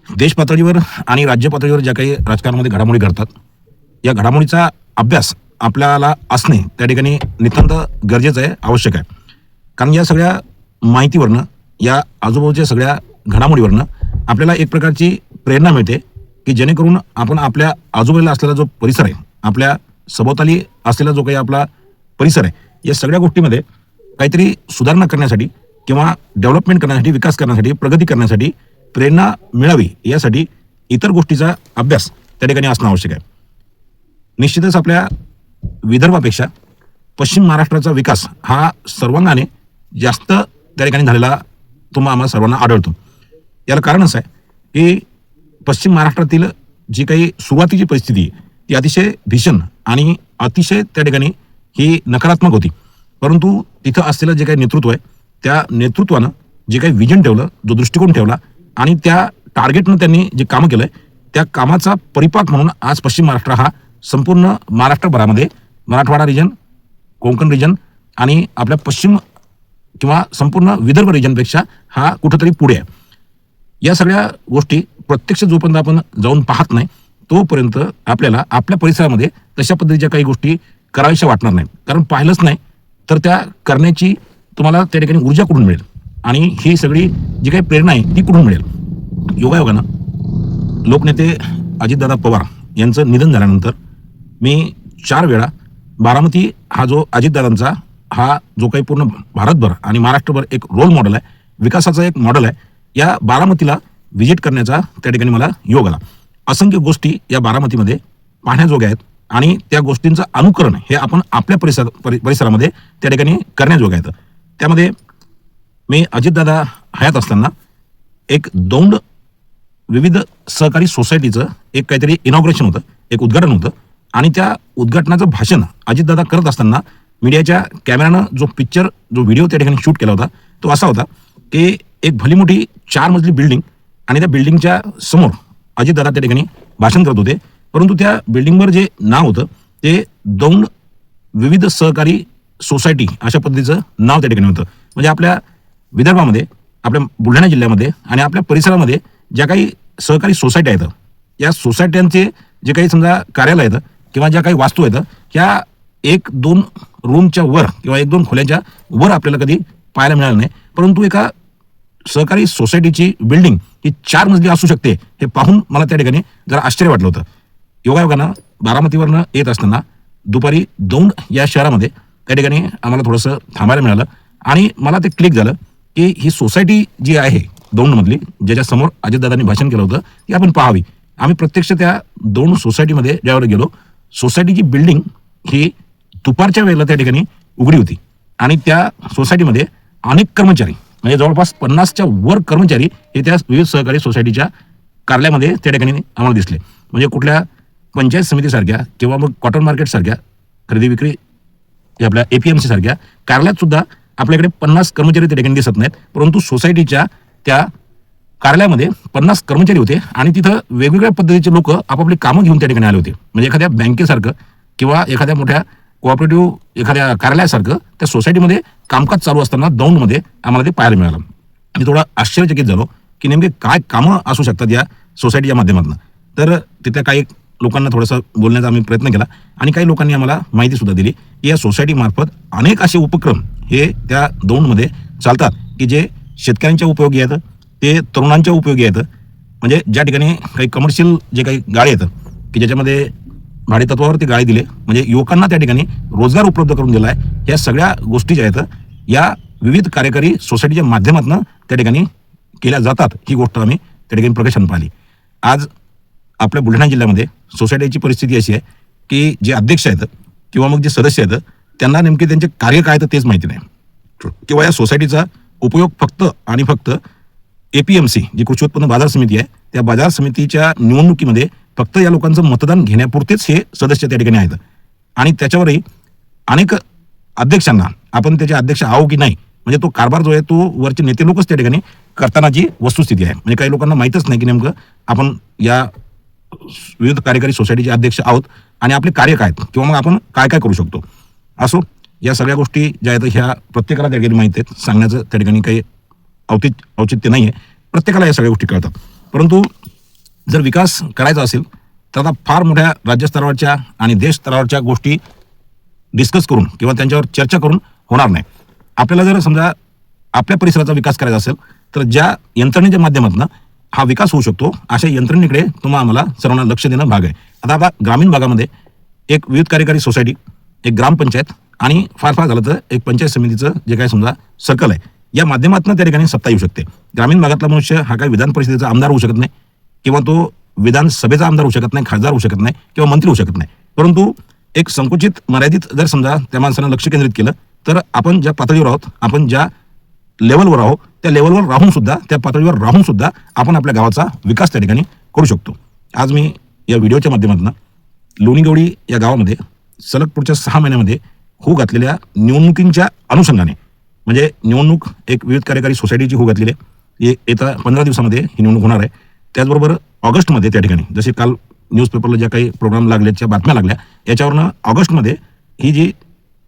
देश पातळीवर आणि राज्य पातळीवर ज्या काही राजकारणामध्ये घडामोडी घडतात, या घडामोडीचा अभ्यास आपल्याला असणे त्या ठिकाणी नितांत गरजेचं आहे, आवश्यक आहे. कारण या सगळ्या माहितीवरनं, या आजूबाजूच्या सगळ्या घडामोडीवरनं आपल्याला एक प्रकारची प्रेरणा मिळते की जेणेकरून आपण आपल्या आजूबाजूला असलेला जो परिसर आहे, आपल्या सभोवताली असलेला जो काही आपला परिसर आहे, या सगळ्या गोष्टीमध्ये काहीतरी सुधारणा करण्यासाठी किंवा डेव्हलपमेंट करण्यासाठी, विकास करण्यासाठी, प्रगती करण्यासाठी प्रेरणा मिळावी यासाठी इतर गोष्टीचा अभ्यास त्या ठिकाणी असणं आवश्यक आहे. निश्चितच आपल्या विदर्भापेक्षा पश्चिम महाराष्ट्राचा विकास हा सर्वांगाने जास्त त्या ठिकाणी झालेला आम्हाला सर्वांना आढळतो. याला कारण असं आहे की पश्चिम महाराष्ट्रातील जी काही सुरुवातीची परिस्थिती आहे ती अतिशय भीषण आणि अतिशय त्या ठिकाणी ही नकारात्मक होती. परंतु तिथं असलेलं जे काही नेतृत्व आहे त्या नेतृत्वानं जे काही विजन ठेवलं, जो दृष्टिकोन ठेवला आणि त्या टार्गेटनं त्यांनी जे कामं केलंय त्या कामाचा परिपाक म्हणून आज पश्चिम महाराष्ट्र हा संपूर्ण महाराष्ट्रभरामध्ये मराठवाडा रिजन, कोकण रिजन आणि आपल्या पश्चिम किंवा संपूर्ण विदर्भ रिजनपेक्षा हा कुठंतरी पुढे आहे. या सगळ्या गोष्टी प्रत्यक्ष जोपर्यंत आपण जाऊन पाहत नाही तोपर्यंत आपल्याला आपल्या परिसरामध्ये तशा पद्धतीच्या काही गोष्टी कराव्याशा वाटणार नाही. कारण पाहिलंच नाही तर त्या करण्याची तुम्हाला त्या ठिकाणी ऊर्जा कुठून मिळेल आणि ही सगळी जी काही प्रेरणा आहे ती कुठून मिळेल. योगायोगानं लोकनेते अजितदादा पवार यांचं निधन झाल्यानंतर मी 4 वेळा बारामती हा जो अजितदादांचा हा जो काही पूर्ण भारतभर आणि महाराष्ट्रभर एक रोल मॉडेल आहे, विकासाचा एक मॉडेल आहे, या बारामतीला व्हिजिट करण्याचा त्या ठिकाणी मला योग आला. असंख्य गोष्टी या बारामतीमध्ये पाहण्याजोग्या आहेत आणि त्या गोष्टींचं अनुकरण हे आपण आपल्या परिसरामध्ये त्या ठिकाणी करण्याजोग्य आहेत. त्यामध्ये मी अजितदादा हयात असताना एक दौंड विविध सहकारी सोसायटीचं एक काहीतरी इनॉग्रेशन होतं, एक उद्घाटन होतं आणि त्या उद्घाटनाचं भाषण अजितदादा करत असताना मीडियाच्या कॅमेरानं जो पिक्चर, जो व्हिडिओ त्या ठिकाणी शूट केला होता तो असा होता की एक भली मोठी 4 मजली बिल्डिंग आणि त्या बिल्डिंगच्या समोर अजितदादा त्या ठिकाणी भाषण करत होते. परंतु त्या बिल्डिंगवर जे नाव होतं ते दौंड विविध सहकारी सोसायटी अशा पद्धतीचं नाव त्या ठिकाणी होतं. म्हणजे आपल्या विदर्भामध्ये, आपल्या बुलढाणा जिल्ह्यामध्ये आणि आपल्या परिसरामध्ये ज्या काही सहकारी सोसायटी आहेत या सोसायट्यांचे जे काही समजा कार्यालय आहेत किंवा ज्या काही वास्तू आहेत ह्या 1-2 रूमच्या वर किंवा 1-2 खोल्यांच्या वर आपल्याला कधी पाहायला मिळालं नाही. परंतु एका सहकारी सोसायटीची बिल्डिंग ही 4 मजली असू शकते हे पाहून मला त्या ठिकाणी जरा आश्चर्य वाटलं होतं. योगायोगानं बारामतीवरनं येत असताना दुपारी दौंड या शहरामध्ये त्या ठिकाणी आम्हाला थोडंसं थांबायला मिळालं आणि मला ते क्लिक झालं की ही सोसायटी जी आहे दौंडमधली, ज्याच्यासमोर अजितदादांनी भाषण केलं होतं ती आपण पाहावी. आम्ही प्रत्यक्ष त्या दौंड सोसायटीमध्ये ज्यावेळेला गेलो, सोसायटीची बिल्डिंग ही दुपारच्या वेळेला त्या ठिकाणी उघडी होती आणि त्या सोसायटीमध्ये अनेक कर्मचारी, म्हणजे जवळपास 50च्या वर कर्मचारी हे त्या विविध सहकारी सोसायटीच्या कार्यालयामध्ये त्या ठिकाणी आम्हाला दिसले. म्हणजे कुठल्या पंचायत समितीसारख्या किंवा मग कॉटन मार्केटसारख्या खरेदी विक्री आपल्या APMC सारख्या कार्यालयात सुद्धा आपल्याकडे 50 कर्मचारी त्या ठिकाणी दिसत नाहीत. परंतु सोसायटीच्या त्या कार्यालयामध्ये 50 कर्मचारी होते आणि तिथं वेगवेगळ्या पद्धतीचे लोक आपापली कामं घेऊन त्या ठिकाणी आले होते. म्हणजे एखाद्या बँकेसारखं किंवा एखाद्या मोठ्या कोऑपरेटिव्ह एखाद्या कार्यालयासारखं त्या सोसायटीमध्ये कामकाज चालू असताना दौंडमध्ये आम्हाला ते पाहायला मिळालं. मी थोडा आश्चर्यचकित झालो की नेमके काय कामं असू शकतात या सोसायटीच्या माध्यमातून. तर तिथल्या काही लोकांना थोडंसं बोलण्याचा आम्ही प्रयत्न केला आणि काही लोकांनी आम्हाला माहिती सुद्धा दिली की या सोसायटीमार्फत अनेक असे उपक्रम हे त्या दौंडमध्ये चालतात की जे शेतकऱ्यांच्या उपयोगी आहेत, ते तरुणांच्या उपयोगी आहेत. म्हणजे ज्या ठिकाणी काही कमर्शियल जे काही गाळे आहेत की ज्याच्यामध्ये भाडे तत्वावरती गाळे दिले, म्हणजे युवकांना त्या ठिकाणी रोजगार उपलब्ध करून दिला आहे, या सगळ्या गोष्टी ज्या आहेत या विविध कार्यकारी सोसायटीच्या माध्यमातून त्या ठिकाणी केल्या जातात. ही गोष्ट आम्ही त्या ठिकाणी प्रकर्षाने पाहिली. आज आपल्या बुलढाणा जिल्ह्यामध्ये सोसायटीची परिस्थिती अशी आहे की जे अध्यक्ष आहेत किंवा मग जे सदस्य आहेत त्यांना नेमके त्यांचे कार्य काय तर तेच माहिती नाही किंवा या सोसायटीचा उपयोग फक्त आणि फक्त APMC जी कृषी उत्पन्न बाजार समिती आहे त्या बाजार समितीच्या निवडणुकीमध्ये फक्त या लोकांचं मतदान घेण्यापुरतेच हे सदस्य त्या ठिकाणी आहेत. आणि त्याच्यावरही अनेक अध्यक्षांना आपण त्याचे अध्यक्ष आहो की नाही, म्हणजे तो कारभार जो आहे तो वरचे नेते लोकच त्या ठिकाणी करतानाची वस्तुस्थिती आहे. म्हणजे काही लोकांना माहीतच नाही की नेमकं आपण या विविध कार्यकारी सोसायटीचे अध्यक्ष आहोत आणि आपले कार्य काय आहेत किंवा मग आपण काय काय करू शकतो. असो, या सगळ्या गोष्टी ज्या आहेत ह्या प्रत्येकाला त्या ठिकाणी माहिती आहेत, सांगण्याचं त्या ठिकाणी काही औचित्य नाही आहे, प्रत्येकाला या सगळ्या गोष्टी कळतात. परंतु जर विकास करायचा असेल तर आता फार मोठ्या राज्यस्तरावरच्या आणि देश स्तरावरच्या गोष्टी डिस्कस करून किंवा त्यांच्यावर चर्चा करून होणार नाही. आपल्याला जर समजा आपल्या परिसराचा विकास करायचा असेल तर ज्या यंत्रणेच्या माध्यमातून हा विकास होऊ शकतो अशा यंत्रणेकडे आम्हाला सर्वांना लक्ष देणं भाग आहे. आता ग्रामीण भागामध्ये एक विविध कार्यकारी सोसायटी, एक ग्रामपंचायत आणि फार झालं तर एक पंचायत समितीचं जे काही समजा सर्कल आहे, या माध्यमातून त्या ठिकाणी सत्ता येऊ शकते. ग्रामीण भागातला मनुष्य हा काही विधान परिषदेचा आमदार होऊ शकत नाही किंवा तो विधानसभेचा आमदार होऊ शकत नाही, खासदार होऊ शकत नाही किंवा मंत्री होऊ शकत नाही. परंतु एक संकुचित मर्यादित जर समजा त्या माणसानं लक्ष केंद्रित केलं तर आपण ज्या पातळीवर आहोत, आपण ज्या लेवलवर आहोत त्या लेवलवर राहून सुद्धा, त्या पातळीवर राहून सुद्धा आपण आपल्या गावाचा विकास त्या ठिकाणी करू शकतो. आज मी या व्हिडिओच्या माध्यमातून लोणीगवडी या गावामध्ये सलग पुढच्या 6 महिन्यामध्ये होऊ घातलेल्या निवडणुकींच्या अनुषंगाने, म्हणजे निवडणूक एक विविध कार्यकारी सोसायटीची होऊ घातलेली आहे, येत्या 15 दिवसामध्ये ही निवडणूक होणार आहे. त्याचबरोबर ऑगस्टमध्ये त्या ठिकाणी जसे काल न्यूजपेपरला ज्या काही प्रोग्राम लागल्याच्या बातम्या लागल्या याच्यावरनं ऑगस्टमध्ये ही जी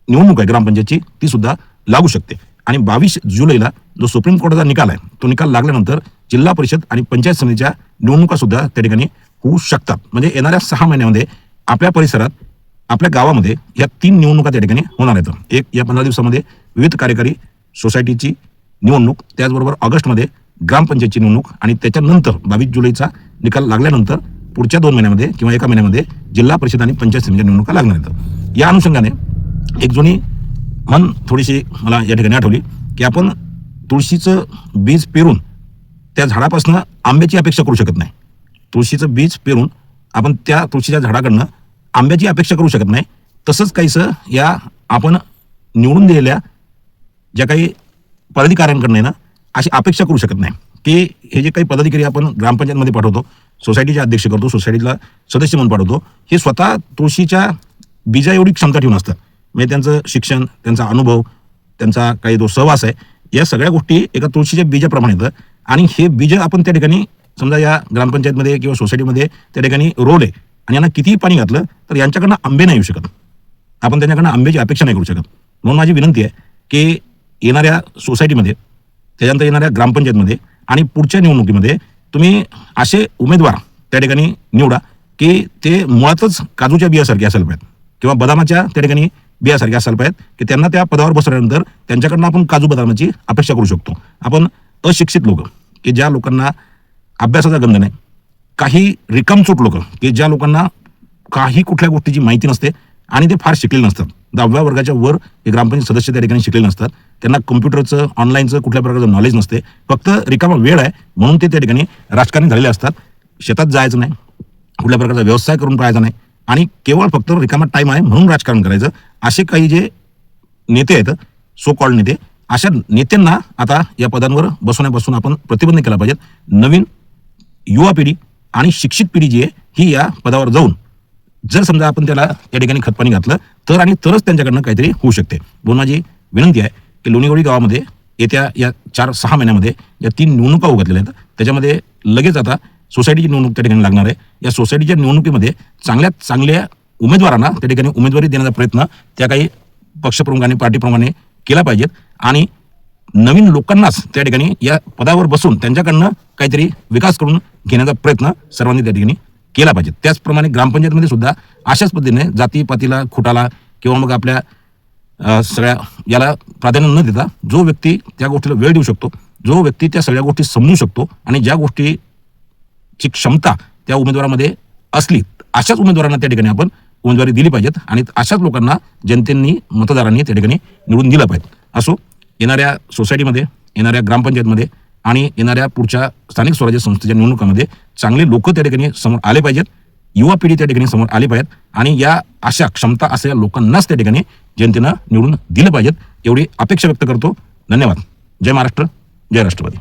निवडणूक आहे ग्रामपंचायतची ती सुद्धा लागू शकते. आणि 22 जुलैला जो सुप्रीम कोर्टाचा निकाल आहे तो निकाल लागल्यानंतर जिल्हा परिषद आणि पंचायत समितीच्या निवडणुका सुद्धा त्या ठिकाणी होऊ शकतात. म्हणजे येणाऱ्या 6 महिन्यामध्ये आपल्या परिसरात, आपल्या गावामध्ये या 3 निवडणुका त्या ठिकाणी होणार आहेत. एक या 15 दिवसामध्ये विविध कार्यकारी सोसायटीची निवडणूक, त्याचबरोबर ऑगस्टमध्ये ग्रामपंचायतची निवडणूक आणि त्याच्यानंतर 22 जुलैचा निकाल लागल्यानंतर पुढच्या 2 महिन्यामध्ये किंवा 1 महिन्यामध्ये जिल्हा परिषद आणि पंचायत समितीच्या निवडणुका लागणार आहेत. या अनुषंगाने एक जुनी म्हण थोडीशी मला या ठिकाणी आठवली की आपण तुळशीचं बीज पेरून त्या झाडापासून आंब्याची अपेक्षा करू शकत नाही. तुळशीचं बीज पेरून आपण त्या तुळशीच्या झाडाकडनं आंब्याची अपेक्षा करू शकत नाही. तसंच काहीसं या आपण निवडून दिलेल्या ज्या काही पदाधिकाऱ्यांकडनं ना अशी अपेक्षा करू शकत नाही की हे जे काही पदाधिकारी आपण ग्रामपंचायतमध्ये पाठवतो, सोसायटीचे अध्यक्ष करतो, सोसायटीला सदस्य म्हणून पाठवतो, हे स्वतः तुळशीच्या बीजा एवढी क्षमता ठेवून असतात. म्हणजे त्यांचं शिक्षण, त्यांचा अनुभव, त्यांचा काही जो सहवास आहे, या सगळ्या गोष्टी एका तुळशीच्या बीजाप्रमाणे येतं. आणि हे बीज आपण त्या ठिकाणी समजा या ग्रामपंचायतमध्ये किंवा सोसायटीमध्ये त्या ठिकाणी रोल आहे आणि यांना कितीही पाणी घातलं तर यांच्याकडनं आंबे नाही येऊ शकत. आपण त्यांच्याकडनं आंब्याची अपेक्षा नाही करू शकत. म्हणून माझी विनंती आहे की येणाऱ्या सोसायटीमध्ये, त्याच्यानंतर येणाऱ्या ग्रामपंचायतमध्ये आणि पुढच्या निवडणुकीमध्ये तुम्ही असे उमेदवार त्या ठिकाणी निवडा की ते मुळातच काजूच्या बियासारखे असायला पाहिजेत किंवा बदामाच्या त्या ठिकाणी बियासारखे असायला पाहिजेत की त्यांना त्या पदावर बसल्यानंतर त्यांच्याकडनं आपण काजू बदामाची अपेक्षा करू शकतो. आपण अशिक्षित लोक की ज्या लोकांना अभ्यासाचा गंध नाही, काही रिकामचोट लोक की ज्या लोकांना काही कुठल्या गोष्टीची माहिती नसते आणि ते फार शिकलेले नसतात, 10व्या वर्गाच्या वर हे ग्रामपंचायत सदस्य त्या ठिकाणी शिकलेले नसतात, त्यांना कम्प्युटरचं, ऑनलाईनचं कुठल्या प्रकारचं नॉलेज नसते, फक्त रिकामा वेळ आहे म्हणून ते त्या ठिकाणी राजकारणी झालेले असतात. शेतात जायचं नाही, कुठल्या प्रकारचा व्यवसाय करून पाहायचा नाही आणि केवळ फक्त रिकामा टाईम आहे म्हणून राजकारण करायचं, असे काही जे नेते आहेत, सो कॉल्ड नेते, अशा नेत्यांना आता या पदांवर बसवण्यापासून आपण प्रतिबंध केला पाहिजे. नवीन युवा पिढी आणि शिक्षित पिढी जी आहे ही या पदावर जाऊन जर समजा आपण त्याला या ठिकाणी खतपाणी घातलं तर आणि तरच त्यांच्याकडनं काहीतरी होऊ शकते. म्हणून माझी विनंती आहे की लोणीगवडी गावामध्ये येत्या या 4-6 महिन्यामध्ये या 3 निवडणुका उघडलेल्या आहेत. त्याच्यामध्ये लगेच आता सोसायटीची निवडणूक त्या ठिकाणी लागणार आहे. या सोसायटीच्या निवडणुकीमध्ये चांगल्यात चांगल्या उमेदवारांना त्या ठिकाणी उमेदवारी देण्याचा प्रयत्न त्या काही पक्षप्रमुखांनी, पार्टीप्रमुखांनी केला पाहिजेत आणि नवीन लोकांनाच त्या ठिकाणी या पदावर बसून त्यांच्याकडनं काहीतरी विकास करून घेण्याचा प्रयत्न सर्वांनी त्या ठिकाणी केला पाहिजे. त्याचप्रमाणे ग्रामपंचायतमध्ये सुद्धा अशाच पद्धतीने जातीपातीला, खोटाला किंवा मग आपल्या सगळ्या याला प्राधान्य न देता जो व्यक्ती त्या गोष्टीला वेळ देऊ शकतो, जो व्यक्ती त्या सगळ्या गोष्टी समजू शकतो आणि ज्या गोष्टीची क्षमता त्या उमेदवारामध्ये असली, अशाच उमेदवारांना त्या ठिकाणी आपण उमेदवारी दिली पाहिजेत आणि अशाच लोकांना जनतेने, मतदारांनी त्या ठिकाणी निवडून दिलं पाहिजे. असो, येणाऱ्या सोसायटीमध्ये, येणाऱ्या ग्रामपंचायतमध्ये आणि येणाऱ्या पुढच्या स्थानिक स्वराज्य संस्थेच्या निवडणुकामध्ये चांगले लोक त्या ठिकाणी समोर आले पाहिजेत, युवा पिढी त्या ठिकाणी समोर आली पाहिजेत आणि या अशा क्षमता असलेल्या लोकांनाच त्या ठिकाणी जनतेनं निवडून दिलं पाहिजेत, एवढी अपेक्षा व्यक्त करतो. धन्यवाद. जय महाराष्ट्र, जय राष्ट्रवादी.